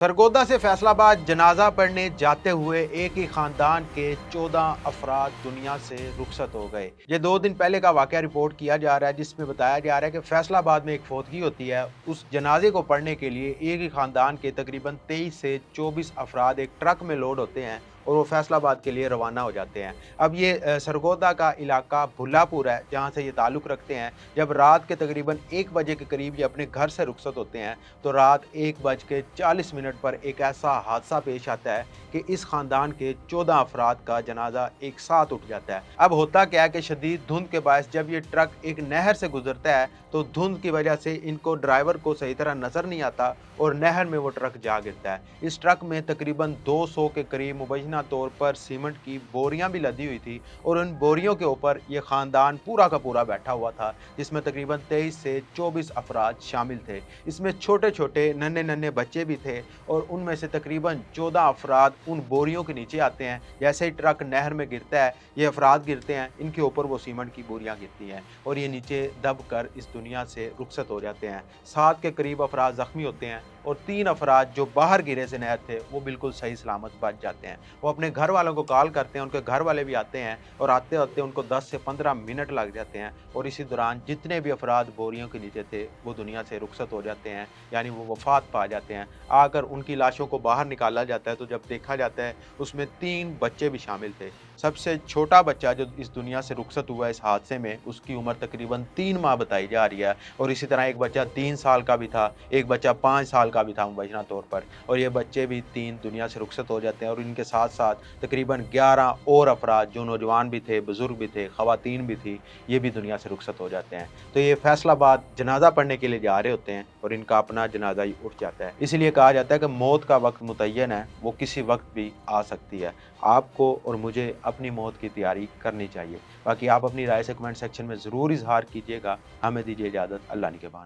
सरगोदा से फैसलाबाद जनाजा पढ़ने जाते हुए एक ही खानदान के 14 अफराद दुनिया से रुखसत हो गए। ये 2 दिन पहले का वाकया रिपोर्ट किया जा रहा है, जिसमें बताया जा रहा है कि फैसलाबाद में एक फौतगी होती है। उस जनाजे को पढ़ने के लिए एक ही खानदान के तकरीबन 23 से 24 अफराद एक ट्रक में लोड होते हैं और वो फैसलाबाद के लिए रवाना हो जाते हैं। अब ये सरगोदा का इलाका भुल्लापुर है, जहाँ से ये ताल्लुक़ रखते हैं। जब रात के तकरीबन 1 बजे के करीब ये अपने घर से रुखसत होते हैं, तो रात 1 बज के 40 मिनट पर एक ऐसा हादसा पेश आता है कि इस खानदान के 14 अफराद का जनाजा एक साथ उठ जाता है। अब होता क्या है कि शदीद धुंध के बायस जब ये ट्रक एक नहर से गुजरता है, तो धुंध की वजह से इनको ड्राइवर को सही तरह नजर नहीं आता और नहर में वो ट्रक जा गिरता है। इस ट्रक में तकरीबन 200 के करीब मुबैना तौर पर सीमेंट की बोरियां भी लदी हुई थी और उन बोरियों के ऊपर ये खानदान पूरा का पूरा बैठा हुआ था, जिसमें तकरीबन 23 से 24 अफराद शामिल थे। इसमें छोटे छोटे नन्हे नन्हे बच्चे भी थे और उनमें से तकरीबन 14 अफराद उन बोरियों के नीचे आते हैं। जैसे ही ट्रक नहर में गिरता है, ये अफराद गिरते हैं, इनके ऊपर वो सीमेंट की बोरियां गिरती हैं और ये नीचे दब कर इस दुनिया से रुखसत हो जाते हैं। 7 के करीब अफराद ज़ख्मी होते हैं और 3 अफराद जो बाहर गिरे से नहर थे, वो बिल्कुल सही सलामत बच जाते हैं। वो अपने घर वालों को कॉल करते हैं, उनके घर वाले भी आते हैं और आते-आते उनको 10 से 15 मिनट लग जाते हैं और इसी दौरान जितने भी अफराद बोरियों के नीचे थे, वो दुनिया से रुखसत हो जाते हैं, यानी वो वफ़ात पा जाते हैं। आकर उनकी लाशों को बाहर निकाला जाता है, तो जब देखा जाता है, उसमें 3 बच्चे भी शामिल थे। सबसे छोटा बच्चा जो इस दुनिया से रुखसत हुआ इस हादसे में, उसकी उम्र तकरीबन 3 माह बताई जा रही है और इसी तरह एक बच्चा 3 साल का भी था, एक बच्चा 5 साल का भी था मुबैना तौर पर, और ये बच्चे भी 3 दुनिया से रुखसत हो जाते हैं और इनके साथ-साथ तकरीबन 11 और अफराद जो नौजवान भी थे, बुज़ुर्ग भी थे, ख़वातीन भी थी, ये भी दुनिया से रुखसत हो जाते हैं। तो ये फैसलाबाद जनाज़ा पढ़ने के लिए जा रहे होते हैं और इनका अपना जनाज़ा ही उठ जाता है। इसीलिए कहा जाता है कि मौत का वक़्त मुतय्यन है, वो किसी वक़्त भी आ सकती है। आपको और मुझे अपनी मौत की तैयारी करनी चाहिए। बाकी आप अपनी राय से कमेंट सेक्शन में ज़रूर इज़हार कीजिएगा। हमें दीजिए इजाज़त। अल्लाह निगहबान।